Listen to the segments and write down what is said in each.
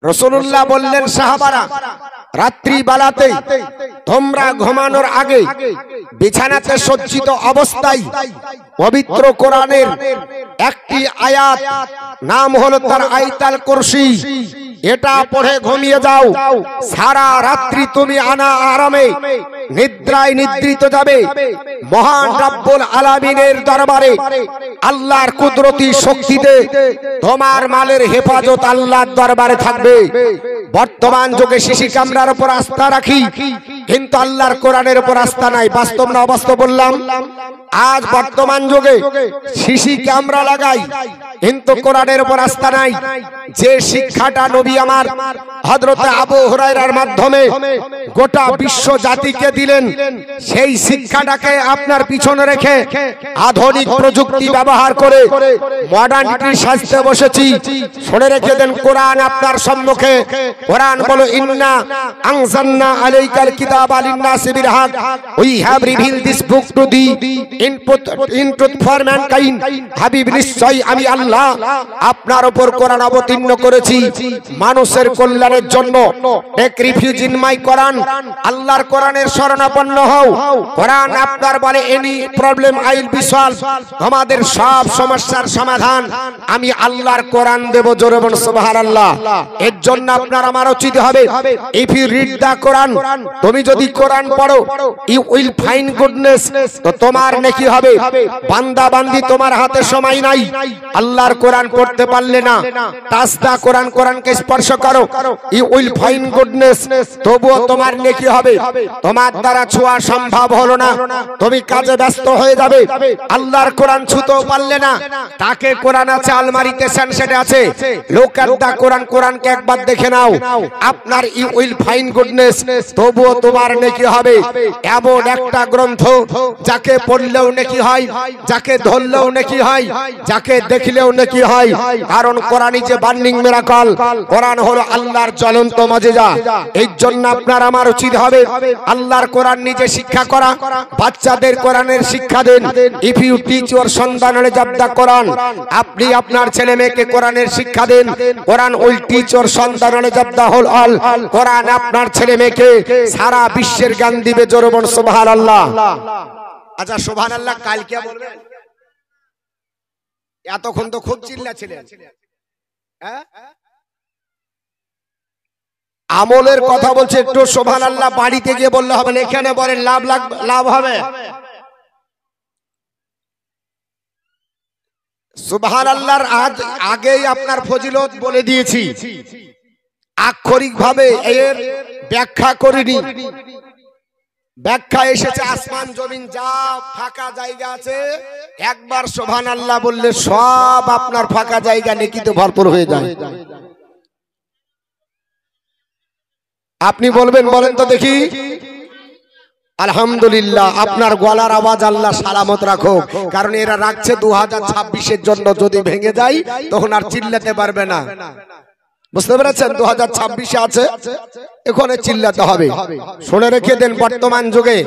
রাসূলুল্লাহ বললেন সাহাবারা রাত্রি বেলাতে তোমরা ঘুমানোর আগে বিছানাতে সজ্জিত অবস্থায় পবিত্র কোরআনের একটি আয়াত নাম হলো তার আয়াতুল কুরসি, এটা পড়ে ঘুমিয়ে যাও। সারা রাত্রি তুমি আরামে নিদ্রায় নিদ্রিত যাবে। মহান রব্বুল আলামিনের দরবারে আল্লাহর কুদরতি শক্তিতে তোমার মালের হেফাজত আল্লাহর দরবারে থাকবে। বর্তমান যুগে সিসি ক্যামেরার উপর আস্থা রাখি, কিন্তু আল্লাহর কোরআনের উপর আস্থা নাই। বাস্তব না অবাস্তব বললাম? আজ বর্তমান যুগে সিসি ক্যামেরা লাগাই, কিন্তু কোরআনের উপর আস্থা নাই। যে শিক্ষাটা নবী আমার হযরত আবু হুরায়রার মাধ্যমে গোটা বিশ্ব জাতিকে দিলেন, সেই শিক্ষাটাকে আপনার পিছনে রেখে আধুনিক প্রযুক্তি ব্যবহার করে মডার্নিটির সাজতে বসেছি। শুনে রেখে দেন, কোরআন আপনার সম্মুখে। কোরআন বলো, ইন্না আনজালনা আলাইকাল কিতাবা লিন-নাসি বিল হক, we have revealed this book to the in truth for mankind. হাবিব, নিশ্চয় আমি আল্লাহ আপনার উপর কোরআন অবতীর্ণ করেছি মানুষের কল্যাণের জন্য। টেক রিফিউজ ইন মাই কোরআন, আল্লাহর কোরআনের শরণাপন্ন হও। কোরআন আপনার বলে, any problem I will be solve, আমাদের সব সমস্যার সমাধান আমি আল্লাহর কোরআন দেব। জোরে বলুন সুবহানাল্লাহ। এর জন্য আপনার আমার উচিত হবে, ইফ ইউ রিড দা কোরআন, তুমি যদি কোরআন পড়ো, ইউ উইল ফাইন্ড গুডনেস, তো তোমার নেকি হবে। বান্দা বান্দি তোমার হাতে সময় নাই, আল্লাহর কোরআন পড়তে পারলে না, টাচ দা কোরআন, কোরআনকে স্পর্শ করো, ইউ উইল ফাইন্ড গুডনেস, তবুও তোমার নেকি হবে। তোমার দ্বারা ছোঁয়া সম্ভব হলো না, তুমি কাজে ব্যস্ত হয়ে যাবে। আল্লাহর কোরআন ছুঁতেও পারলে না, তাকে কোরআন আছে আলমারিতে সেটা আছে, লুক এট দা কোরআন, কোরআনকে একবার দেখে নাও, আপনার ইউ উইল ফাইন্ড গুডনেস, তবুও তোমার নেকি হবে। এমন একটা গ্রন্থ যাকে পড়লেও নেকি হয়, যাকে ধরলেও নেকি হয়, যাকে দেখলেও নেকি হয়। কারণ কোরআনই যে বার্নিং মিরাকল, কোরআন হলো আল্লাহর জ্বলন্ত মুজিজা। এই জন্য আপনার আমার উচিত হবে আল্লাহর কোরআন নিজে শিক্ষা করা, বাচ্চাদের কোরআনের শিক্ষা দেন। ইফ ইউ টিচ ইওর সন্তান নলেজ অফ দা কোরআন, আপনি আপনার ছেলে মেয়েকে কোরআনের শিক্ষা দেন, কোরআন উইল টিচ ইওর সন্তান knowledge of the whole all, কোরআন আপনার ছেলে মেয়েকে সারা বিশ্বের জ্ঞান দিবে। জোরে বলুন সুবহানাল্লাহ। আচ্ছা সুবহানাল্লাহ কাল কে বলবেন? এতক্ষণ তো খুব চিল্লাছিলেন। হ্যাঁ, আমলের কথা বলছে, একটু সুবহানাল্লাহ বাড়িতে গিয়ে বললে হবে না, এখানে বলেন লাভ হবে। সুবহানাল্লাহর আগেই আপনার ফজিলত বলে দিয়েছি, আক্ষরিক ভাবে এর ব্যাখ্যা করিনি। ব্যাখ্যা এসেছে আসমান জমিন যা ফাঁকা জায়গা আছে, একবার সুবহানাল্লাহ বললে সব আপনার ফাঁকা জায়গা নেকিতে ভরপুর হয়ে যায়। আপনি বলবেন, বলেন তো দেখি। আলহামদুলিল্লাহ, আপনার গলার আওয়াজ আল্লাহ সালামত রাখো, কারণ এরা রাখছে 2026-এর জন্য, যদি ভেঙে যায় তখন আর চিল্লাতে পারবে না। বুঝতে পেরেছেন? 2026-এ আছে, এখানে চিল্লাতে হবে। শুনে রেখে দেন, বর্তমান যুগে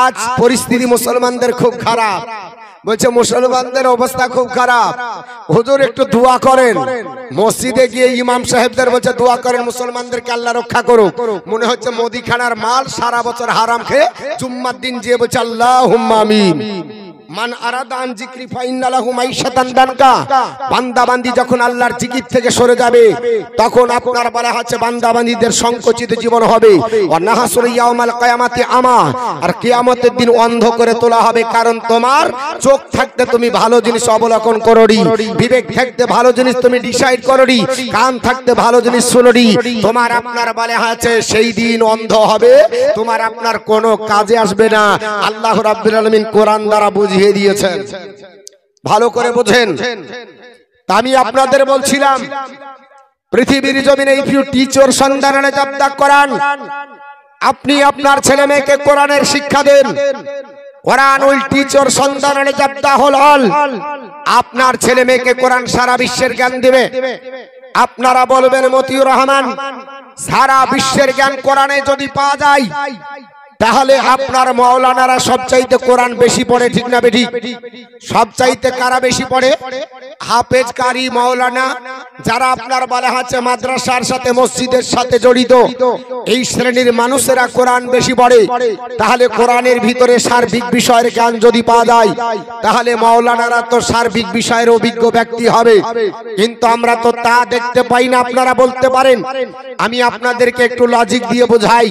আজ পরিস্থিতি মুসলমানদের খুব খারাপ। বলছে মুসলমানদের অবস্থা খুব খারাপ, হুজুর একটু দোয়া করেন। মসজিদে গিয়ে ইমাম সাহেবদের বলছে দোয়া করেন মুসলমানদেরকে আল্লাহ রক্ষা করুক। মনে হচ্ছে মুদিখানার মাল সারা বছর হারাম খেয়ে জুম্মার দিন যে বলছে আল্লাহুম্মা আমিন। মান আরাদা আন যিকরি ফাইন্না লাহু মাইশাতান দানকা, বান্দা বান্দি যখন আল্লাহর জিকির থেকে সরে যাবে, তখন আপনার বলা হচ্ছে বান্দা বান্দীদের সংকুচিত জীবন হবে। ওয়া নাহসুর ইয়াউমাল কিয়ামাতি আমা, আর কিয়ামতের দিন অন্ধ করে তোলা হবে। কারণ তোমার চোখ থাকতে তুমি ভালো জিনিস অবলোকন করোনি, বিবেক থাকতে ভালো জিনিস তুমি ডিসাইড করোনি, কান থাকতে ভালো জিনিস শুনোনি। তোমার আপনার বলা হচ্ছে সেই দিন অন্ধ হবে, তোমার আপনার কোনো কাজে আসবে না। আল্লাহ রাব্বুল আলামিন কোরআন দ্বারা বুঝিয়ে দিয়েছেন, ভালো করে বুঝেন। আমি আপনাদের বলছিলাম, পৃথিবীর জমিনে ইফ ইউ টিচ ইওর সন্তান নলেজ অফ দা কোরআন, আপনি আপনার ছেলে মেয়েকে কোরআনের শিক্ষা দেন, কোরআন উইল টিচ ইওর সন্তান knowledge of the whole all, আপনার ছেলে মেয়েকে কোরআন সারা বিশ্বের জ্ঞান দিবে। আপনারা বলবেন মতিউর রহমান, সারা বিশ্বের জ্ঞান কোরআনে যদি পাওয়া যায় তাহলে আপনার মাওলানারা সবচাইতে কোরআন বেশি পড়ে, ঠিক না বেঠিক? সবচাইতে কারা বেশি পড়ে? হাফেজ কারি মাওলানা, যারা আপনার বলা হচ্ছে মাদ্রাসার সাথে মসজিদের সাথে জড়িত, এই শ্রেণীর মানুষেরা কোরআন বেশি পড়ে। তাহলে কোরআনের ভিতরে সার্বিক বিষয়ের জ্ঞান যদি পাওয়া যায়, তাহলে মাওলানারা তো সার্বিক বিষয়ের অভিজ্ঞ ব্যক্তি হবে। কিন্তু আমরা তো তা দেখতে পাই না। আপনারা বলতে পারেন, আমি আপনাদেরকে একটু লজিক দিয়ে বোঝাই।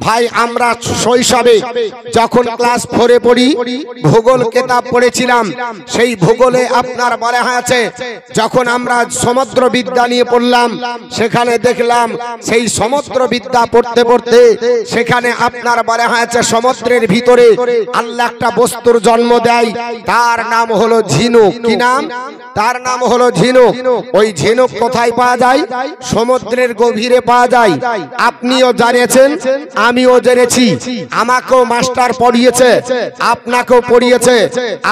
ভাই, আমরা শৈশবে যখন ক্লাস 4 পড়ি, ভূগোল কিতাব পড়েছিলাম। সেই ভূগোলে আপনার বলা হয়েছে, যখন আমরা সমুদ্র বিদ্যা নিয়ে পড়লাম, সেখানে দেখলাম সেই সমুদ্র বিদ্যা পড়তে পড়তে সেখানে আপনার বলা হয়েছে সমুদ্রের ভিতরে আল্লাহ একটা বস্তুর জন্ম দেয়, তার নাম হলো ঝিনুক। কি নাম? তার নাম হলো ঝিনুক। ওই ঝিনুক কোথায় পাওয়া যায়? সমুদ্রের গভীরে পাওয়া যায়। আপনিও জানেছেন, আমিও জেনেছি, আমাকেও মাস্টার পড়িয়েছে, আপনাকেও পড়িয়েছে।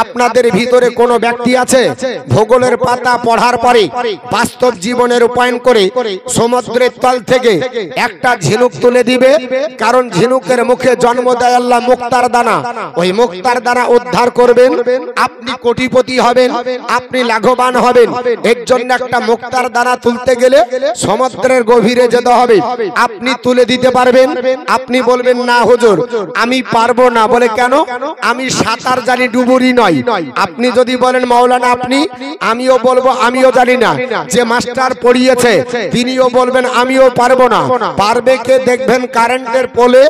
আপনাদের ভিতরে কোনো ব্যক্তি আছে ভূগোলের পাতা পড়ার পরে বাস্তব জীবনে রূপায়ণ করে সমুদ্রের তল থেকে একটা ঝিনুক তুলে দিবে? কারণ ঝিনুকের মুখে জন্ম দেয় আল্লাহ মুক্তার দানা। ওই মুক্তার দানা উদ্ধার করবেন, আপনি কোটিপতি হবেন, আপনি লাভবান হবেন। এর জন্য একটা মুক্তার দানা তুলতে গেলে সমুদ্রের গভীরে যেতে হবে। আপনি তুলে দিতে পারবেন? আপনি বলবেন, না হুজুর, আমি পারবো না। বলে কেন? আমি সাঁতার জানি, ডুবুরি নয়। আপনি যদি বলেন মাওলানা আপনি, আমিও বলবো আমিও জানি না। যে মাস্টার পড়িয়েছে তিনিও বলবেন আমিও পারবো না। পারবে কে? দেখবেন কারেন্টের পোলে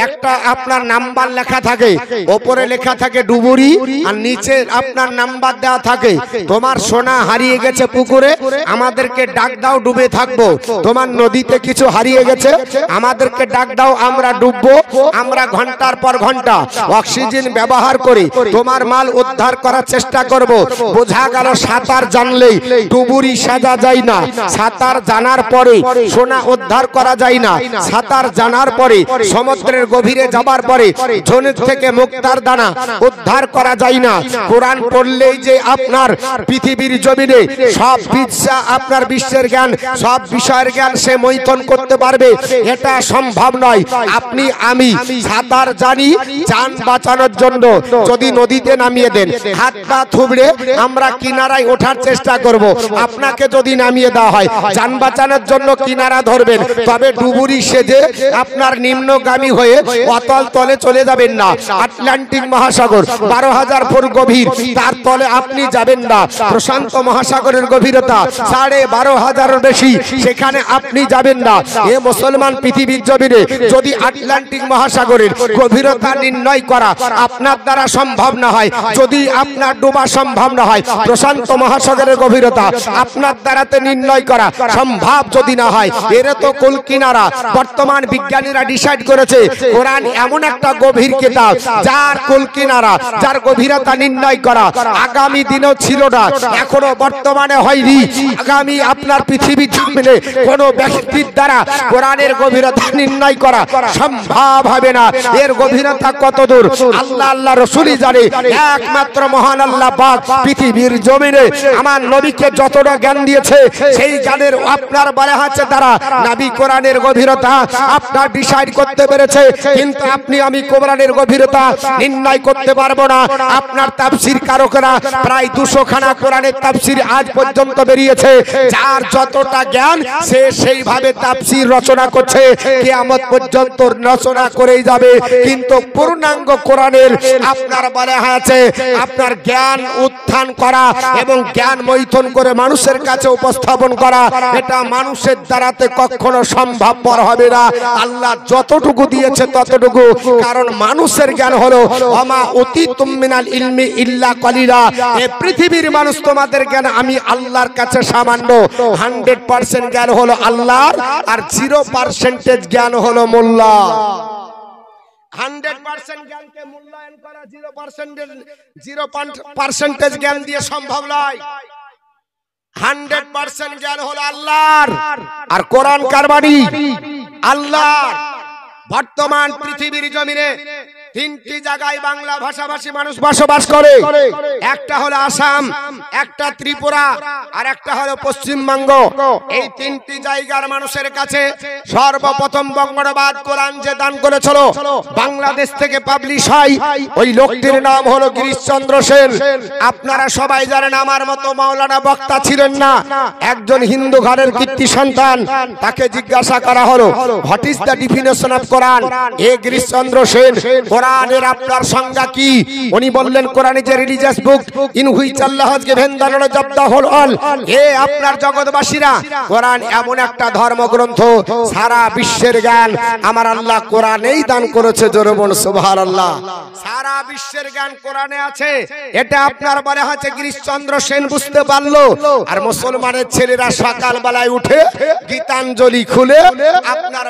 একটা আপনার নাম্বার লেখা থাকে, ওপরে লেখা থাকে ডুবুরি, আর নিচে আপনার নাম্বার দেওয়া থাকে। তোমার সোনা হারিয়ে গেছে পুকুরে, আমাদেরকে ডাক দাও, ডুবে থাকবো। তোমার নদীতে কিছু হারিয়ে গেছে, আমাদেরকে ডাক দাও, আমরা ডুববো। আমরা ঘন্টার পর ঘন্টা অক্সিজেন ব্যবহার করে তোমার মাল উদ্ধার করার চেষ্টা করব। বোঝা গেল সাঁতার জানলেই ডুবুরি সাজা যায় না, সাঁতার জানার পরে সোনা উদ্ধার করা যায় না, সাঁতার জানার পরে সমুদ্রের গভীরে যাবার পরে ঝিনুক থেকে মুক্তার দানা উদ্ধার করা যায় না। কোরআন পড়লেই যে আপনার পৃথিবীর জমিনে সব বিদ্যা, আপনার বিশ্বের জ্ঞান, সব বিষয়ের জ্ঞান সে মৈথন করতে পারবে, এটা সম্ভব নয়। আপনি আমি সাঁতার জানি, জান বাঁচানোর জন্য যদি নদীতে নামিয়ে দেন, হাত পা থুবড়ে আমরা কিনারায় ওঠার চেষ্টা করব। আপনাকে যদি নামিয়ে দেওয়া হয় জান বাঁচানোর জন্য কিনারা ধরবেন, তবে ডুবুরি সেজে আপনার নিম্নগামী হয়ে অতল তলে চলে যাবেন না। আটলান্টিক মহাসাগর 12,000 ফুট গভীর, তার তলে আপনি যাবেন না। প্রশান্ত মহাসাগরের গভীরতা 12,500 বেশি, সেখানে আপনি যাবেন না। এ মুসলমান পৃথিবীর জমিনে যদি আটলান্টিক মহাসাগরের গভীরতা নির্ণয় করা আপনার দ্বারা সম্ভব না হয়, যদি আপনার ডোবা সম্ভব না হয়, প্রশান্ত মহাসাগরের গভীরতা আপনার দ্বারাতে নির্ণয় করা সম্ভব যদি না হয়, এর তো কুল কিনারা। বর্তমান বিজ্ঞানীরা ডিসাইড করেছে কোরআন এমন একটা গভীর কিতাব যার কুল কিনারা, যার গভীরতা নির্ণয় করা আগামী দিনেও ছিল না, এখনো বর্তমানে হয়নি। আগামী আপনার পৃথিবীর জমিনে কোন ব্যক্তির দ্বারা কোরআনের গভীরতা নির্ণয় করা সম্ভব হবে না। এর গভীরতা কত দূর আল্লাহ আল্লাহ রসুলই জানে। একমাত্র মহান আল্লাহ পাক পৃথিবীর জমিনে আমার নবীকে যতটা জ্ঞান দিয়েছে, সেই জ্ঞানের আপনার বলা হচ্ছে দ্বারা নবী কোরআনের গভীরতা আপনার ডিসাইড করতে পেরেছে। কিন্তু আপনি আমি কোরআনের গভীরতা নির্ণয় করতে পারবো না। আপনার তাফসীর কারকেরা প্রায় 200 খানা কোরআনের তাফসীর আজ পর্যন্ত বেরিয়েছে। যার যতটা জ্ঞান সে সেইভাবে তাফসীর রচনা করছে, কিয়ামত পর্যন্ত রচনা করেই যাবে। কিন্তু পূর্ণাঙ্গ কোরআনের আপনার বলা হয়েছে আপনার জ্ঞান উত্থান করা এবং জ্ঞান মৈথন করে মানুষের কাছে উপস্থাপন করা, এটা মানুষের দ্বারাতে কখনো সম্ভবপর হবে না। আল্লাহ যতটুকু দিয়েছে ততটুকু, কারণ মানুষের জ্ঞান হলো ওমা উতিতুম মিনাল ইলমি ইল্লা কলিলা। এই পৃথিবীর মানুষ তোমাদের জ্ঞান আমি আল্লাহর কাছে সামান্য। 100% জ্ঞান হলো আল্লাহর, আর 0% জ্ঞান হলো মোল্লা। 100% জ্ঞানকে মূল্যায়ন করা 0% জ্ঞান দিয়ে সম্ভব নয়। 100% জ্ঞান হলো আল্লাহর, আর কোরআন কার বাণী? আল্লাহর। বর্তমান পৃথিবীর জমিনে তিনটি জায়গায় বাংলা ভাষাভাষী মানুষ বসবাস করে। একটা হলো আসাম, একটা ত্রিপুরা, আর একটা হলো পশ্চিমবঙ্গ। এই তিনটি জায়গার মানুষের কাছে সর্বপ্রথম বঙ্গবাদ কোরআন যে দান করেছিল বাংলাদেশ থেকে পাবলিশ হয়, ওই লোকটির নাম হলো গিরিশচন্দ্র সেন। আপনারা সবাই জানেন আমার মতো মাওলানা বক্তা ছিলেন না, একজন হিন্দু ঘরের কীর্তি সন্তান। তাকে জিজ্ঞাসা করা হলো what is the definition of Quran. এ গিরিশচন্দ্র সেন, কোরআনের আপনার সংজ্ঞা কি? উনি বললেন Quran is a religious book in which Allah has given the knowledge of the whole world. এ আপনার জগৎবাসীরা, কোরআন এমন একটা ধর্মগ্রন্থ, সারা বিশ্বের জ্ঞান আমার আল্লাহ কোরআনেই দান করেছে। জোরে বলুন সুবহানাল্লাহ। সারা বিশ্বের জ্ঞান কোরআনে আছে। এটা আপনার বলে হচ্ছে গিরিশচন্দ্র সেন বুঝতে পারলো। আর মুসলমানের ছেলেরা সকালবেলায় উঠে গীতাঞ্জলি খুলে আপনার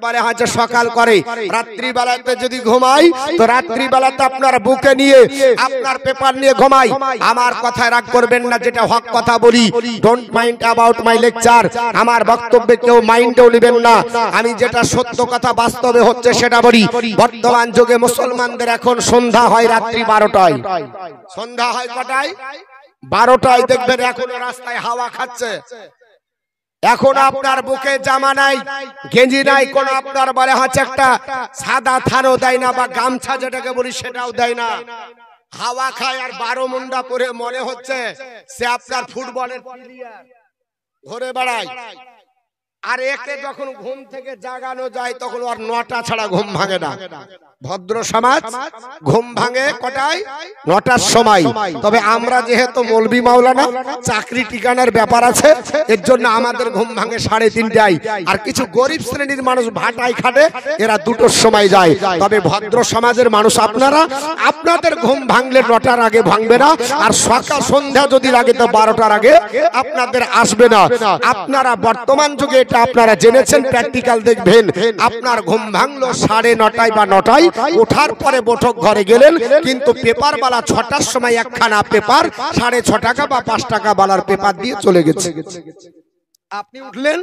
বলে হচ্ছে সকাল করে। রাত্রিবেলাতে যদি ঘুমাই তো রাত্রিবেলাতে আপনার বুকে নিয়ে আপনার পেপার নিয়ে ঘুমাই। আমার কথায় রাগ করবেন না, যেটা হক কথা বলি। Don't mind about my lecture. আমার বক্তব্যে কেউ মাইন্ডও নেবেন না। আমি যেটা সত্য কথা বাস্তবে হচ্ছে সেটা বলি। বর্তমান যুগে মুসলমানদের এখন সন্ধ্যা হয় রাত্রি 12টায়। সন্ধ্যা হয় কটায়? 12টায়। দেখবেন এখনো রাস্তায় হাওয়া খাচ্ছে। এখন আপনার বুকে জামা নাই, গেঞ্জি নাই, কোন আপনার বলে হচ্ছে একটা সাদা থানও দেয় না, বা গামছা যেটাকে বলি সেটাও দেয় না। হাওয়া খায় আর 12 মুন্ডা পরে মনে হচ্ছে সে আপনার ফুটবলের প্লেয়ার, ঘুরে বেড়ায়। আর একে যখন ঘুম থেকে জাগানো যায় তখন আর 9টা ছাড়া ঘুম ভাঙে না। ভদ্র সমাজ ঘুম ভাঙে কটায়? 9টার সময়। তবে আমরা যেহেতু মৌলবি মাওলানা, চাকরি ঠিকানার ব্যাপার আছে, এর জন্য আমাদের ঘুম ভাঙে 3:30টায়। আর কিছু গরিব শ্রেণীর মানুষ ভাটায় খাটে, এরা 2টোর সময় যায়। তবে ভদ্র সমাজের মানুষ আপনারা, আপনাদের ঘুম ভাঙলে 9টার আগে ভাঙবে না। আর সকাল সন্ধ্যা যদি লাগে তো 12টার আগে আপনাদের আসবে না। আপনারা বর্তমান যুগে এটা আপনারা জেনেছেন, প্র্যাকটিক্যাল দেখবেন। আপনার ঘুম ভাঙলো 9:30 বা 9টায়, ওঠার পরে বৈঠক ঘরে গেলেন, কিন্তু পেপার বালা 6টার সময় একখানা পেপার 6.5 টাকা বা 5 টাকা বালার পেপার দিয়ে চলে গেছে। আপনি উঠলেন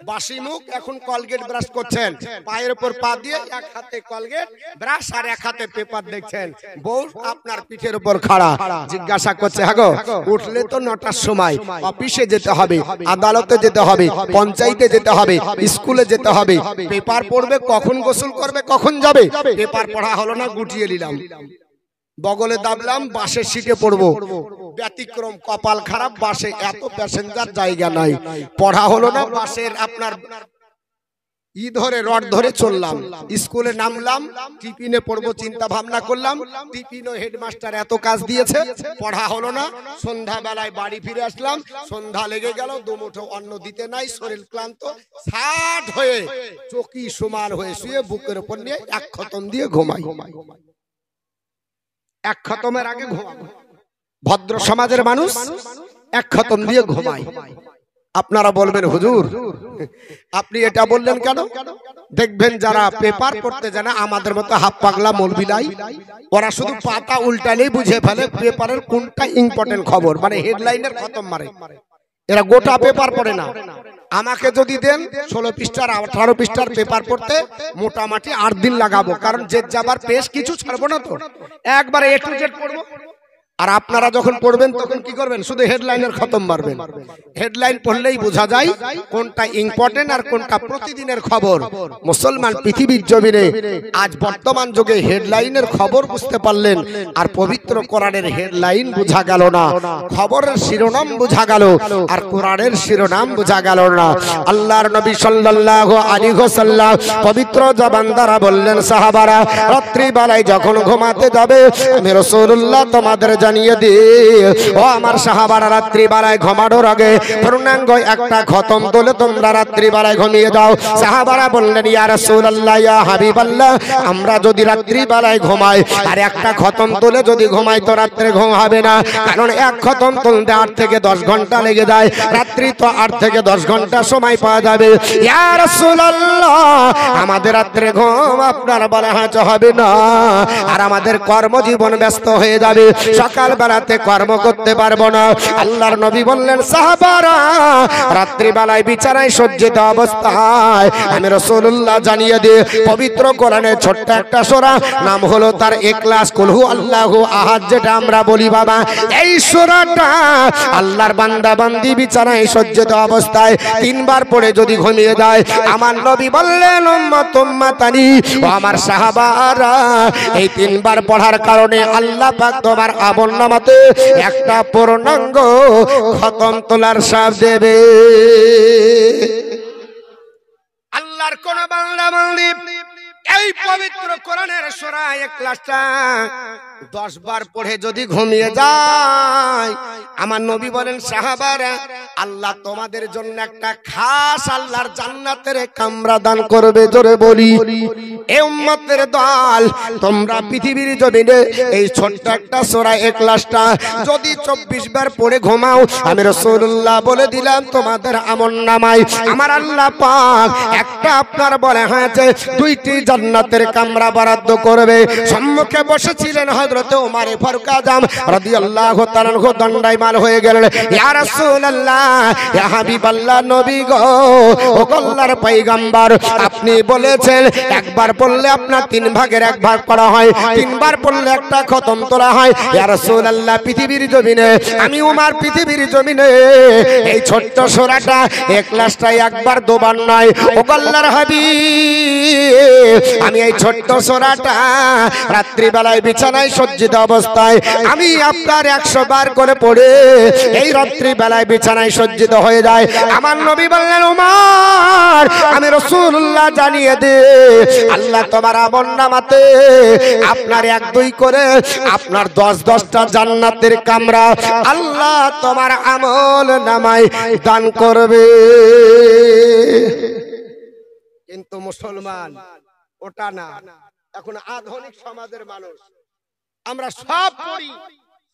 বাসি মুখ, এখন কলগেট ব্রাশ করছেন, পায়ের উপর পা দিয়ে এক হাতে কলগেট ব্রাশ আর এক হাতে পেপার দেখছেন। বউ আপনার পিঠের উপর খাড়া, জিজ্ঞাসা করছে হ্যাঁ গো উঠলে তো 9টার সময়, অফিসে যেতে হবে, আদালতে যেতে হবে, পঞ্চায়েতে যেতে হবে, স্কুলে যেতে হবে, পেপার পড়বে কখন, গোসল করবে কখন যাবে? পেপার পড়া হলো না, গুটিয়ে নিলাম, বগলে দাবলাম, বাসের সিটে পড়বো। ব্যতিক্রম, কপাল খারাপ, বাসে এত প্যাসেঞ্জার জায়গা নাই, পড়া হলো না। বাসের আপনার রড ধরে চললাম, স্কুলে নামলাম, টিফিনে পড়বো চিন্তা ভাবনা করলাম, টিফিনও হেডমাস্টার এত কাজ দিয়েছে, পড়া হলো না। সন্ধ্যা বেলায় বাড়ি ফিরে আসলাম, সন্ধ্যা লেগে গেল, দুমুঠো অন্ন দিতে নাই, শরীর ক্লান্ত, ষাট হয়ে চকি সমান হয়ে শুয়ে বুকের উপর নিয়ে এক খতম দিয়ে ঘুমাই। এক খতমের আগে ঘুমাবো। ভদ্র সমাজের মানুষ এক খতম দিয়ে ঘুমায়। আপনারা বলবেন হুজুর আপনি এটা বললেন কেন? দেখবেন যারা পেপার পড়তে জানে আমাদের মতো হাফ পাগলা মৌলবিলাই, ওরা শুধু পাতা উল্টালেই বুঝে ফেলে পেপারের কোনটা ইম্পর্টেন্ট খবর, মানে হেডলাইনের খতম মারে। এরা গোটা পেপার পড়ে না। আমাকে যদি দেন 16 পৃষ্ঠার 18 পৃষ্ঠার পেপার পড়তে মোটামুটি 8 দিন লাগাবো, কারণ যে যাবার পেশ কিছু ছাড়বো না, তো একবারে A to Z পড়বো। আর আপনারা যখন পড়বেন তখন কি করবেন? শুধু হেডলাইনের খতম মারবেন। হেডলাইন পড়লেই বোঝা যায় কোনটা ইম্পর্টেন্ট আর কোনটা প্রতিদিনের খবর। মুসলমান পৃথিবীর জমিনে আজ বর্তমান যুগে হেডলাইনের খবর বুঝতে পারলেন, আর পবিত্র কোরআনের হেডলাইন বোঝা গেল না, খবরের শিরোনাম বোঝা গেল আর কোরআনের শিরোনাম বোঝা গেল না। আল্লাহর নবী সাল্লাল্লাহু আলাইহি ওয়াসাল্লাম পবিত্র জবান দ্বারা বললেন, সাহাবারা রাত্রি বেলায় যখন ঘুমাতে যাবে আমি রাসূলুল্লাহ তোমাদের জানিয়ে দি, ও আমার সাহাবারা রাত্রি বেলায় ঘুমানোর আগে পূর্ণাঙ্গ একটা খতম তোলে তোমরা রাত্রি বেলায় ঘুমিয়ে যাও। সাহাবারা বললেন, ইয়া রাসূলুল্লাহ, ইয়া হাবিবাল্লাহ, আমরা যদি রাত্রি বেলায় ঘুমাই আর একটা খতম তোলে যদি ঘুমাই তো রাত্রে ঘুম হবে না, কারণ এক খতম তুলতে 8 থেকে 10 ঘন্টা লেগে যায়, রাত্রি তো 8 থেকে 10 ঘন্টা সময় পাওয়া যাবে। ইয়া রাসূলুল্লাহ, আমাদের রাত্রে ঘুম আপনার বলা হবে না, আর আমাদের কর্মজীবন ব্যস্ত হয়ে যাবে। সকাল বেলাতে কর্ম করতে পারবো না। আল্লাহর নবী বললেন, সাহাবারা রাত্রি বেলায় বিছানায় সজ্জিত অবস্থায় আমি রাসূলুল্লাহ জানিয়ে দিয়ে পবিত্র কোরআনের ছোট্ট একটা সূরা, নাম হলো তার ইখলাস, কুল হু আল্লাহু আহাদ, যেটা আমরা বলি বাবা, এই সূরাটা আল্লাহর বান্দা বান্দি বিছানায় সজ্জিত অবস্থায় তিনবার পড়ে যদি ঘুমিয়ে যায়, আমার নবী বললেন, উম্মত উম্মতানি, ও আমার সাহাবারা, এই তিনবার পড়ার কারণে আল্লাহ পাক তোমার আমলনামাতে একটা পূর্ণাঙ্গ খতম তোলার সাপ দেবে। আল্লাহর কোন বান্দা বান্দি এই পবিত্র কোরআনের সূরা ইখলাসটা 10 বার পড়ে যদি ঘুমিয়ে যায়, আমার নবী বলেন, সাহাবারা, আল্লাহ তোমাদের জন্য একটা খাস আল্লাহর জান্নাতের কামরা দান করবে। জোরে বলি, এই উম্মতের দল, তোমরা পৃথিবীর জমিনে এই ছোট্ট একটা সূরা ইখলাসটা যদি 24 বার পড়ে ঘুমাও, আমি রাসূলুল্লাহ বলে দিলাম, তোমাদের আমলনামায় আমার আল্লাহ পাক একটা আপনার বলে হয়েছে 2টি জান্নাতের কামরা বরাদ্দ করবে। সম্মুখে বসেছিলেন হযরত ওমর ফারুক আযম রাদিয়াল্লাহু তাআলা আনহু, দণ্ডায়মান হয়ে গেলেন, ইয়া রাসূলুল্লাহ, ইয়া হাবিবাল্লাহ, নবী গো, ও আল্লাহর পয়গম্বর, আপনি বলেছেন একবার পড়লে আপনার 3 ভাগের 1 ভাগ পড়া হয়, 3 বার পড়লে একটা খতম তোলা হয়। ইয়া রাসূলুল্লাহ, পৃথিবীর জমিনে আমি ওমর পৃথিবীর জমিনে এই ছোট্ট সূরাটা ইখলাসটা একবার 2 বার নয়, ও আল্লাহর হাবিব, আমি এই ছোট্ট সূরাটা রাত্রি বেলায় বিছানায় সজ্জিত অবস্থায় আমি আপনার 100 বার করে পড়ে এই রাত্রি বেলায় বিছানায় সজ্জিত হয়ে যায়। আমার নবী বললেন, ওমর, আমি রাসূলুল্লাহ জানিয়ে দে, আল্লাহ তোমার আমলনামাতে আপনার 1-2 করে আপনার 10-10টা জান্নাতের কামরা আল্লাহ তোমার আমলনামায় দান করবে। কিন্তু মুসলমান ওটা না, এখন আধুনিক সমাজের মানুষ আমরা সব করি,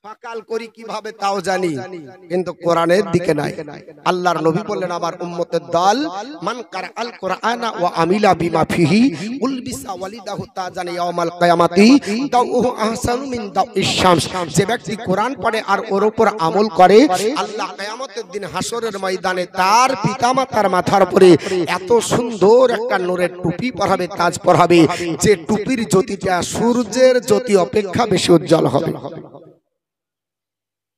সকাল করি কিভাবে তাও জানি, কিন্তু কোরআনের দিকে নাই। আল্লাহর নবী বললেন, আমার উম্মতের দল, মান কারা আল কোরআনা ওয়া আমিলা বিমা ফিহি উলবিসা ওয়ালিদাহু তাজান ইয়াউমাল কিয়ামাতি দাউহু আহসানু মিন দাউইশ শামস, যে ব্যক্তি কোরআন পড়ে আর ওর উপর আমল করে, আল্লাহ কিয়ামতের দিন হাসরের ময়দানে তার পিতামাতার মাথার উপরে এত সুন্দর একটা নূরের টুপি পরাবে, তাজ পরাবে, যে টুপির জ্যোতিটা সূর্যের জ্যোতি অপেক্ষা বেশি উজ্জ্বল হবে।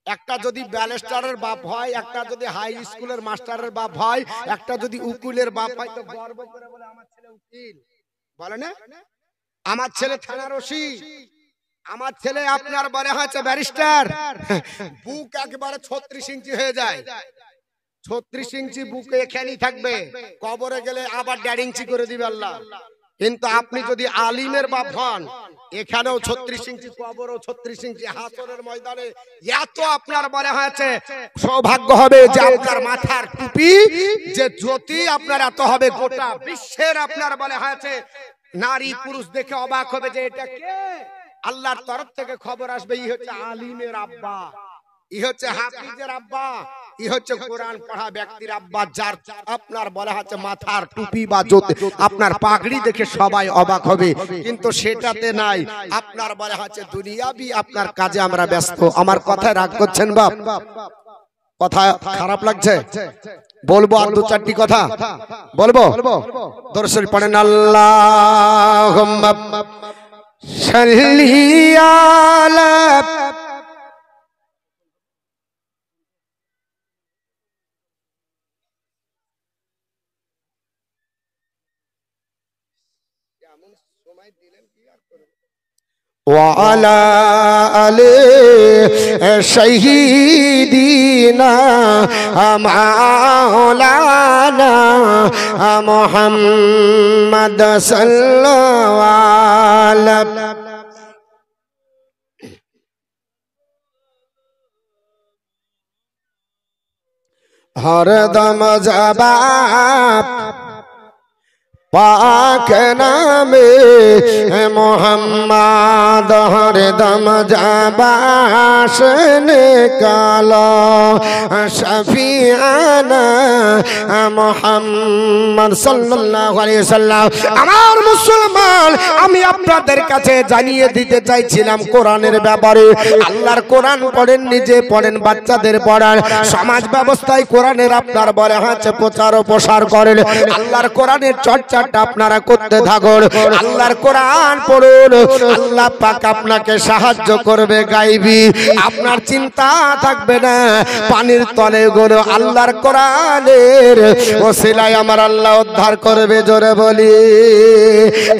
একটা যদি ব্যারিস্টারের বাপ হয়, একটা যদি হাই স্কুলের মাস্টারের বাপ হয়, একটা যদি উকিলের বাপ হয়, তো গর্ব করে বলে আমার ছেলে উকিল, বলে না, আমার ছেলে থানার ওসি, আমার ছেলে আপনার বলে হচ্ছে ব্যারিস্টার। বুক একবারে 36 ইঞ্চি হয়ে যায়, 36 ইঞ্চি বুকে এখানেই থাকবে, কবরে গেলে আবার 1.5 ইঞ্চি করে দিবে আল্লাহ। কিন্তু আপনি যদি আলিমের বাপ হন, এখানেও 36 ইঞ্চি, কবরও 36 ইঞ্চি, হাসরের ময়দানে এত আপনার বলে হয়েছে সৌভাগ্য হবে যে আপনার মাথার টুপি যে জ্যোতি আপনার এত হবে, গোটা বিশ্বের আপনার বলে হয়েছে নারী পুরুষ দেখে অবাক হবে যে এটা কে। আল্লাহর তরফ থেকে খবর আসবে, ই হচ্ছে আলিমের আব্বা, ই হচ্ছে হাফিজের আব্বা, ই হচ্ছে কোরআন পড়া ব্যক্তির আব্বা, যার আপনার বলা হচ্ছে মাথার টুপি বা জ্যোতি, আপনার পাগড়ি দেখে সবাই অবাক হবে। কিন্তু সেটাতে নাই, আপনার বলা হচ্ছে দুনিয়াবি আপনার কাজে আমরা ব্যস্ত। আমার কথায় রাগ করছেন বাপ? কথা খারাপ লাগছে? বলবো আর 2-4টি কথা বলবো। দরুদ শরীফ পড়েন, আল্লাহুম্মা সাল্লি আলা وعلى آل سيدنا مولانا محمد صلى الله عليه हरदम जवाब पाक नामे मोहम्मद हरदम जाबाश निकालो शफियाना मोहम्मद सल्लल्लाहु अलैहि वसल्लम। আমার মুসলমান, আমি আপনাদের কাছে জানিয়ে দিতে চাইছিলাম কোরআনের ব্যাপারে। আল্লাহর কোরআন পড়েন, নিজে পড়েন, বাচ্চাদের পড়ান, সমাজ ব্যবস্থায় কোরআনের আপনার বলে হাতে প্রচার ও প্রসার করেন। আল্লাহর কোরআনের চর্চাটা আপনারা করতে থাকুন। আল্লাহর কোরআন পড়ুন, আল্লাহ পাক আপনাকে সাহায্য করবে গাইবি। আপনার চিন্তা থাকবে না পানির তলে গুলো আল্লাহর কোরআনের ওসিলায় আমার আল্লাহ উদ্ধার করবে। জোরে বলি।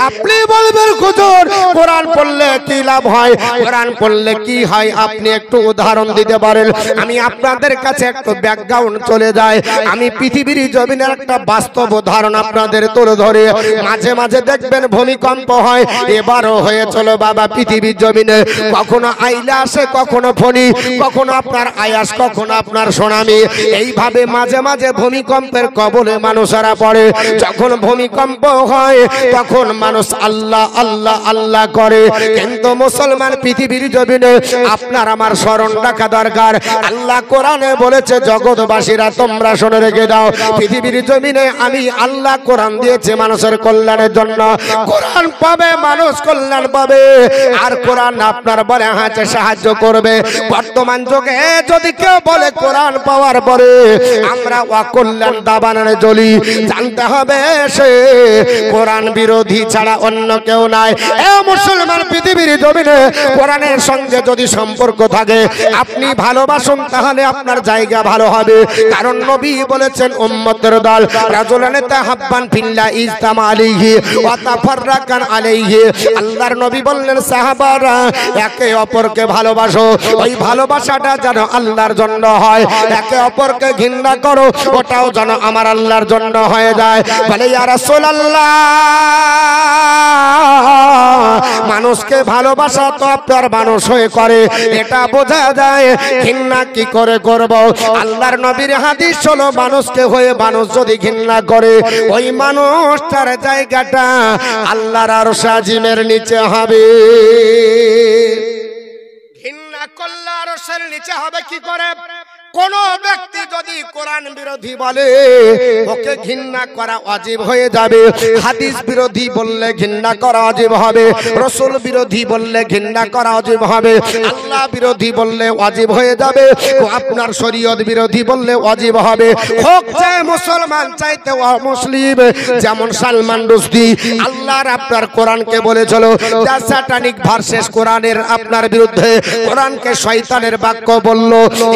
আপনি বলবেন হুজুর কোরআন পড়লে কি লাভ হয়, কোরআন পড়লে কি হয়, আপনি একটু উদাহরণ দিতে পারেন? আমি আপনাদের কাছে একটু ব্যাকগ্রাউন্ড চলে যাই। আমি পৃথিবীর জমিনের একটা বাস্তব উদাহরণ আপনাদের তুলে ধরে। মাঝে মাঝে দেখবেন ভূমিকম্প হয়, এবারও হয়েছিল বাবা পৃথিবীর জমিনে। কখনো আইলা আসে, কখনো ফণি, কখনো আপনার আয়াস, কখনো আপনার সুনামি। এইভাবে মাঝে মাঝে ভূমিকম্পের কবলে মানুষেরা পড়ে। যখন ভূমিকম্প হয় তখন মানুষ আল্লাহ আল্লাহ আল্লাহ করে। কিন্তু মুসলমান পৃথিবীর জমিনে আপনার আমার স্মরণ রাখা দরকার। আল্লাহ কোরআনে বলেছে জগৎবাসীরা তোমরা শুনে রেখে দাও, পৃথিবীর জমিনে আমি আল্লাহ কোরআন দিয়েছে মানুষের কল্যাণের জন্য। কোরআন পাবে মানুষ কল্যাণ পাবে, আর কোরআন আপনার বলে হাতে সাহায্য করবে। বর্তমান যুগে যদি কেউ বলে কোরআন পাওয়ার পরে আমরা অকল্যাণ দাবাননে জ্বলি, জানতে হবে সে কোরআন বিরোধী ছাড়া অন্য কেউ নাই। এ মুসলমান, পৃথিবীর জমিনে কোরআনের সঙ্গে যদি সম্পর্ক থাকে, আপনি ভালোবাসুন, তাহলে আপনার জায়গা ভালো হবে। কারণ নবী বলেছেন উম্মতের দল রাজুলানে তাহাব্বান ফিল্লাহ ইজতামা আলাইহি ওয়া তাফাররাকান আলাইহি। আল্লাহর নবী বললেন সাহাবারা একে অপরকে ভালোবাসো, ওই ভালোবাসাটা যেন আল্লাহর জন্য হয়। একে অপরকে ঘৃণা করো, ওটাও যেন আমার আল্লাহর জন্য হয়ে যায়। বলে ইয়া রাসূলুল্লাহ, মানুষকে ভালোবাসা তো আপনার মানুষ হয়ে করে, এটা বোঝা যায়। ঘৃণা কি করে করব? আল্লাহর নবীর হাদিস হলো মানুষকে হয়ে মানুষ যদি ঘৃণা করে, ওই মানুষটার জায়গাটা আল্লাহর আরশ আজিমের নিচে হবে। ঘৃণা করলে আরশের নিচে হবে কি করে? কোন ব্যক্তি যদি কোরআন বিরোধী বলে ওকে ঘৃণা করা ওয়াজিব হয়ে যাবে। হাদিস বিরোধী বললে ঘৃণা করা ওয়াজিব হবে, রাসূল বিরোধী বললে ঘৃণা করা ওয়াজিব হবে, আল্লাহ বিরোধী বললে ওয়াজিব হয়ে যাবে, আপনার শরীয়ত বিরোধী বললে ওয়াজিব হবে। হোক যে মুসলমান চাইতে অমুসলিম, যেমন সালমান রুশদি আল্লাহর আপনার কোরআনকে বলেছিল স্যাটানিক ভার্সেস কোরআনের আপনার বিরুদ্ধে, কোরআনকে শয়তানের বাক্য বলল।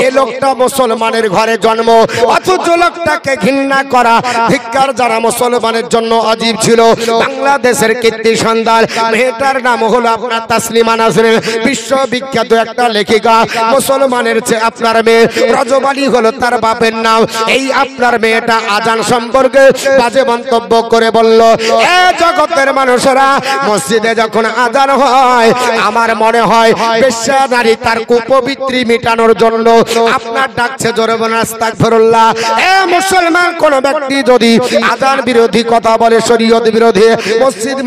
এই লোকটা মুসলমানের ঘরে জন্ম, অথচ লোকটাকে ঘৃণা করা ধিক্কার যারা মুসলমানের জন্য আজীব ছিল। বাংলাদেশের কীর্তি সন্তান, মেয়েটার নাম হলো আপনার তাসলিমা নাসরিন, বিশ্ববিখ্যাত একটা লেখিকা। মুসলমানের চেয়ে আপনার মেয়ে রজব আলী হলো তার বাপের নাম। এই আপনার মেয়েটা আজান সম্পর্কে বাজে মন্তব্য করে বলল, এ জগতের মানুষেরা, মসজিদে যখন আজান হয় আমার মনে হয় বেশ্যা নারী তার কুপবিত্রি মিটানোর জন্য আপনার ডাকছে। জোরে বলেন আস্তাগফিরুল্লাহ। এ মুসলমান, কোন ব্যক্তি যদি আযান বিরোধী কথা বলে, শরীয়ত বিরোধী, মসজিদ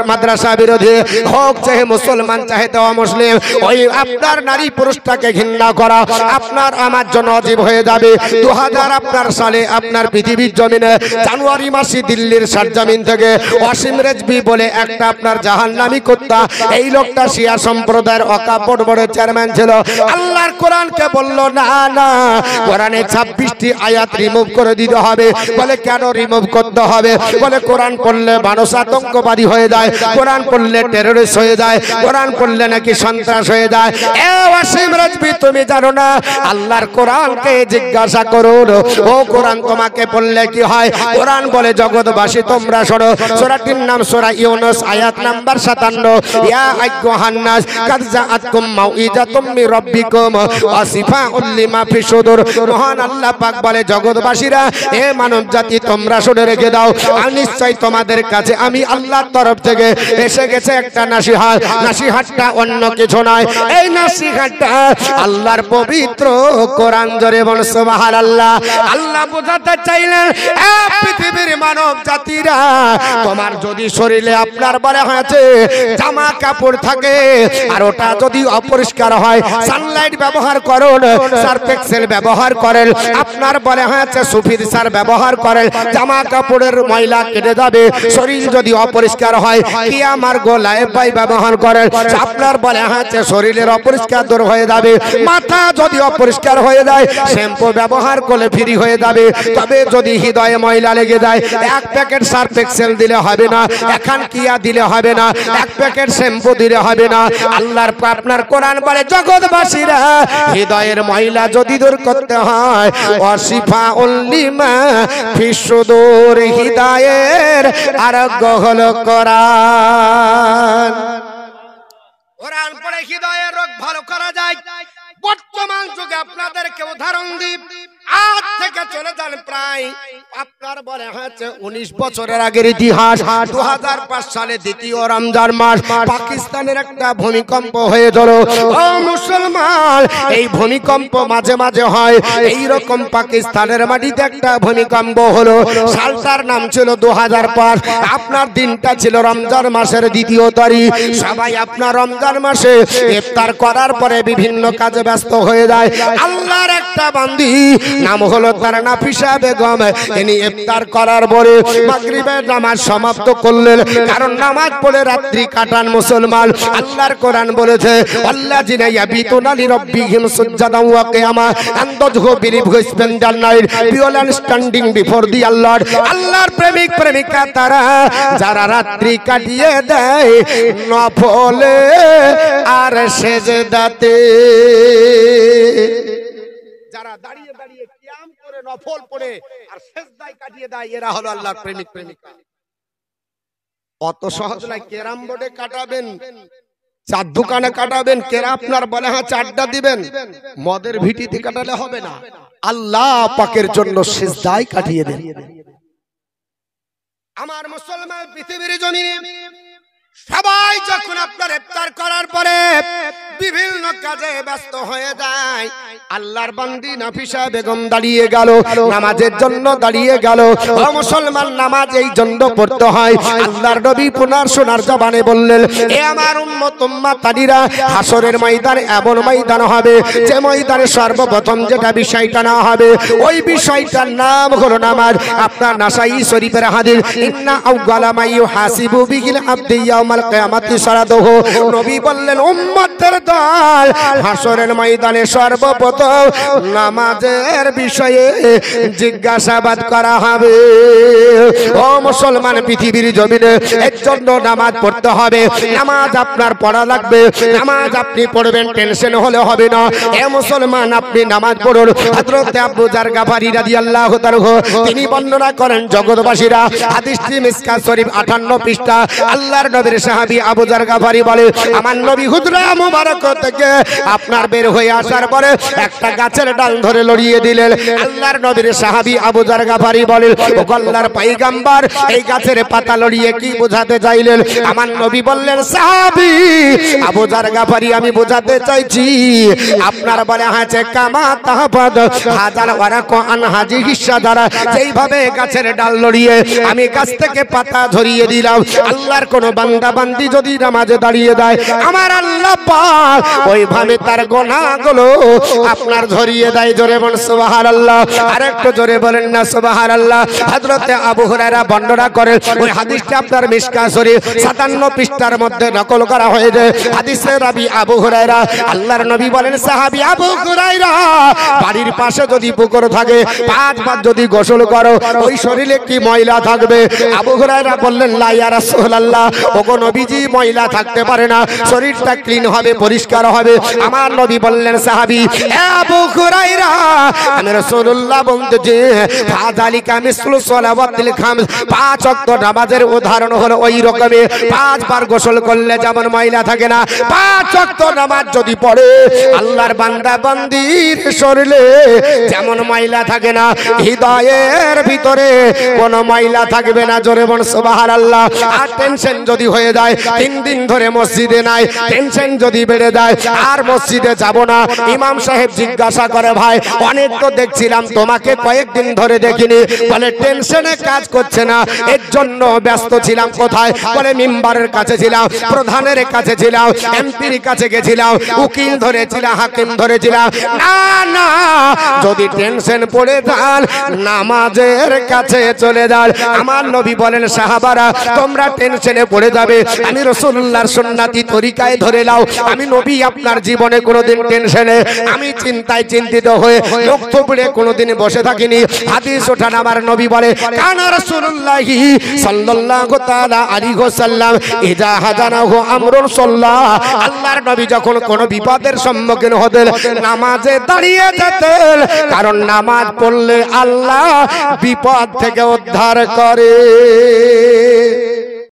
মাদ্রাসা বিরোধী, হোক চাহে মুসলমান চাহে তো মুসলিম, ওই আপনার নারী পুরুষটাকে ঘৃণা করা আপনার আমার জন্য ওয়াজিব হয়ে যাবে। 2000 আপনার সালে আপনার পৃথিবীর জমিনে জানুয়ারি মাসে দিল্লির সরজমিন থেকে ওয়াসিম রেজভি বলে একটা আপনার জাহান্নামী কুত্তা, এই লোকটা শিয়া সম্প্রদায়ের ওয়াকাফ বোর্ডের চেয়ারম্যান ছিল। আল্লাহর কোরআনকে বলল না না, কোরআনে 26টি আয়াত রিমুভ করে দিতে হবে। বলে কেন রিমুভ করতে হবে? বলে কোরআন পড়লে মানুষ আতঙ্কবাদী হয়ে যায়, কোরআন পড়লে টেররিস্ট হয়ে যায়, কোরআন পড়লে নাকি সন্ত্রাস হয়ে যায়। এ ওয়াসিম রাজবি, তুমি জানো না? আল্লাহর কোরআনকে জিজ্ঞাসা করুন, ও কোরআন তোমাকে পড়লে কি হয়? কোরআন বলে জগৎবাসী তোমরা শোনো। সূরাটির নাম সূরা ইউনূস, আয়াত নাম্বার 57। ইয়া আইয়ুহান নাস কাদ জাআতকুম মাউইজাতুম মির রাব্বিকুম ওয়া শিফাউল লিমা ফি সুদুর। মহান আল্লাহ পাক বলে জগৎবাসীরা এ মানব জাতি তোমরা শুনে রেখে দাও আর নিশ্চয় তোমাদের কাছে আমি আল্লাহর তরফ থেকে এসে গেছে একটা নাসিহাত নাসিহাতটা অন্য কিছু নয় এই নাসিহাতটা আল্লাহর পবিত্র কোরআন জোরে বল সুবহানাল্লাহ আল্লাহ বোঝাতে চাইলেন এ পৃথিবীর মানব জাতিরা তোমার যদি শরীরে আপনার বলে হয়েছে জামা কাপড় থাকে আর ওটা যদি অপরিষ্কার হয় সানলাইট ব্যবহার করুন সার্ফ এক্সেল ব্যবহার করেন আপনার বলে হয়েছে সুফির সার ব্যবহার করেন জামা কাপড়ের ময়লা কেটে যাবে শরীর যদি অপরিষ্কার হয় কি আমার গলায় পাই ব্যবহার করেন আপনার বলে হয়েছে শরীরের অপরিষ্কার দূর হয়ে যাবে মাথা যদি অপরিষ্কার হয়ে যায় শ্যাম্পু ব্যবহার করলে ফ্রি হয়ে যাবে তবে যদি হৃদয়ে ময়লা লেগে যায় এক প্যাকেট সার্ফ এক্সেল দিলে হবে না এখন কিয়া দিলে হবে না এক প্যাকেট শ্যাম্পু দিলে হবে না আল্লাহর আপনার কোরআন বলে জগৎবাসীরা হৃদয়ের ময়লা যদি দূর করতে হয় ওয়াসিফা উল্লিমা ফিসুদুর হৃদয়ের আরোগ্য হলো কোরআন কোরআন পড়ে হৃদয়ের রোগ ভালো করা যায় বর্তমান যুগে আপনাদেরকে উদাহরণ দিই আজ থেকে চলে যান প্রায় আপনার বলে হচ্ছে 19 বছরের আগের ইতিহাস 2005 সালে দ্বিতীয় রমজান মাস পাকিস্তানের একটা ভূমিকম্প হয়ে গেল ও মুসলমান এই ভূমিকম্প মাঝে মাঝে হয় এই রকম পাকিস্তানের মাটিতে একটা ভূমিকম্প হলো সালটার নাম ছিল 2005 আপনার দিনটা ছিল রমজান মাসের দ্বিতীয় তারিখ সবাই আপনার রমজান মাসে ইফতার করার পরে বিভিন্ন কাজে ব্যস্ত হয়ে যায় আল্লাহর একটা বান্দি নাম হলো তার নাফিসা বেগম তিনি ইফতার করার পরে মাগরিবের নামাজ সমাপ্ত করলেন কারণ নামাজ পড়ে রাত্রি কাটান মুসলমান আল্লাহর কোরআন বলেছে আল্লাযিনা ইয়াবিতুনা লিরাব্বিহিম সুজদান ওয়া কিয়ামা and those who believe who spend the night purely standing before the Lord আল্লাহর প্রেমিক প্রেমিকা তারা যারা রাত্রি কাটিয়ে দেয় নফলে আর সেজদাতে যারা দাঁড়িয়ে দাঁড়িয়ে কিয়াম করে নফল পড়ে আর সেজদায় কাটিয়ে দেয় এরা হলো আল্লাহর প্রেমিক প্রেমিকা অত সহজ নয় কেরাম বোর্ডে কাটাবেন চার দোকানে কাটাবেন কেরা আপনার বলে হ্যাঁ চারটা দিবেন মদের ভিটিতে কাটালে হবে না আল্লাহ পাকের জন্য সেজদায় কাটিয়ে দেন আমার মুসলমান পৃথিবীর জমিনে সবাই যখন আপনার ইফতার করার পরে বিভিন্ন কাজে ব্যস্ত হয়ে যায় আল্লাহর বান্দি নাফিসা বেগম দাঁড়িয়ে গেল নামাজের জন্য দাঁড়িয়ে গেল ও মুসলমান নামাজ এই জন্য পড়তে হয় আল্লাহর নবী পুনার সোনার জবানে বললেন এ আমার উম্মত উম্মাতাদিরা হাসরের ময়দানে এমন ময়দান হবে যে ময়দানে সর্বপ্রথম যেটা বিষয়টা না হবে ওই বিষয়টার নাম হলো নামাজ আপনার নাসাই শরীফের হাদিস ইন্না আউয়ালা মা ইউহাসিবু বিহিল আবদি ইয়াউমাল কিয়ামাতি সালাতুহু নবী বললেন উম্মতের দল হাসরের ময়দানে সর্বপ্রথম নামাজের বিষয়ে জিজ্ঞাসাবাদ করা হবে ও মুসলমান পৃথিবীর জমিনে এর জন্য নামাজ পড়তে হবে নামাজ আপনার পড়া লাগবে নামাজ আপনি পড়বেন টেনশন হলে হবে না এ মুসলমান আপনি নামাজ পড়ুন হযরত আবু যার গাফারি রাদিয়াল্লাহু তাআলা তিনি বর্ণনা করেন জগৎবাসীরা হাদিসটি মিসকাত শরীফ 58 পৃষ্ঠা আল্লাহর নবীর সাহাবী আবু যার গাফারি বলে আমার নবী হুজরা মুবারক থেকে আপনার বের হয়ে আসার পরে একটা গাছের ডাল ধরে লড়িয়ে দিলেন আল্লাহর নবীর সাহাবী আবু যার গাফারি বলেন ও আল্লাহর পয়গম্বর এই গাছের পাতা লড়িয়ে কি বোঝাতে চাইলেন আমার নবী বললেন সাহাবী আবু যার গাফারি আমি বোঝাতে চাইছি আপনার বলে আছে কামা তাহফাদ হাজার ওয়ারাক আন হাজি হিসা দ্বারা যেইভাবে গাছের ডাল লড়িয়ে আমি গাছ থেকে পাতা ধরিয়ে দিলাম আল্লাহর কোন বান্দা বান্দি যদি নামাজে দাঁড়িয়ে দেয় আমার আল্লাহ পাক ওইভাবে তার গুনাহগুলো আপনার ধরিয়ে দেয় জোরে বলেন সুবহানাল্লাহ আরেকটু জোরে বলেন না সুবহানাল্লাহ হযরত আবু হুরায়রা বর্ণনা করেন ওই হাদিসটা আপনার মিশকাত শরীফ 57 পৃষ্ঠার মধ্যে নকল করা হয়েছে হাদিসের রাবী আবু হুরায়রা আল্লাহর নবী বলেন সাহাবী আবু হুরায়রা বাড়ির পাশে যদি পুকুর থাকে 5 বার যদি গোসল করো ওই শরীরে কি ময়লা থাকবে আবু হুরায়রা বললেন লা ইয়া রাসূলুল্লাহ ওগো নবীজি ময়লা থাকতে পারে না শরীরটা ক্লিন হবে পরিষ্কার হবে। আমার নবী বললেন সাহাবী আবু হুরায়রা আমি রাসূলুল্লাহ বলতেছি ফাযালিকা মিসলু সালাওয়াতিল খামস, 5 ওয়াক্ত নামাজের উদাহরণ হলো ওই রকমই। 5 বার গোসল করলে যেমন ময়লা থাকে না, 5 ওয়াক্ত নামাজ যদি পড়ে আল্লাহর বান্দা বান্দির শরীরে যেমন ময়লা থাকে না, হৃদয়ের ভিতরে কোনো ময়লা থাকবে না। জোরে বল সুবহানাল্লাহ। আর টেনশন যদি হয়ে যায় 3 দিন ধরে মসজিদে নাই, টেনশন যদি বেড়ে যায় আর মসজিদে যাব না, ইমাম সাহেব জিজ্ঞাসা করে ভাই অনেক তো দেখছিলাম তোমাকে কয়েকদিন ধরে দেখিনি, বলে টেনশনে কাজ করছে না, এর জন্য ব্যস্ত ছিলাম। কোথায়? বলে মিম্বারের কাছে ছিলাম, প্রধানের কাছে ছিলাম, এমপির কাছে গেছিলাম, উকিল ধরেছিলাম, হাকিম ধরেছিলাম। না না, যদি টেনশন পড়ে যান নামাজের কাছে চলে যান। আমার নবী বলেন সাহাবারা তোমরা টেনশনে পড়ে যাবে, আমি রাসূলুল্লাহর সুন্নতি তরিকায় ধরে নাও। আমি নবী আপনার জীবনে কোনোদিন টেনশনে, আমি চিন্তায় চিন্তিত হয়ে লক্ষ্যপুরে কোনোদিন বসে থাকিনি। হাদিস ওঠান আমার নবী বলে কানা রাসূলুল্লাহি সাল্লাল্লাহু তাআলা আলাইহি ওয়াসাল্লাম ইজা হাজানাহু আমরুন সাল্লাহ, আল্লাহর নবী যখন কোনো বিপদের সম্মুখীন হতেন নামাজে দাঁড়িয়ে যেতেন, কারণ নামাজ পড়লে আল্লাহ বিপদ থেকে উদ্ধার করে।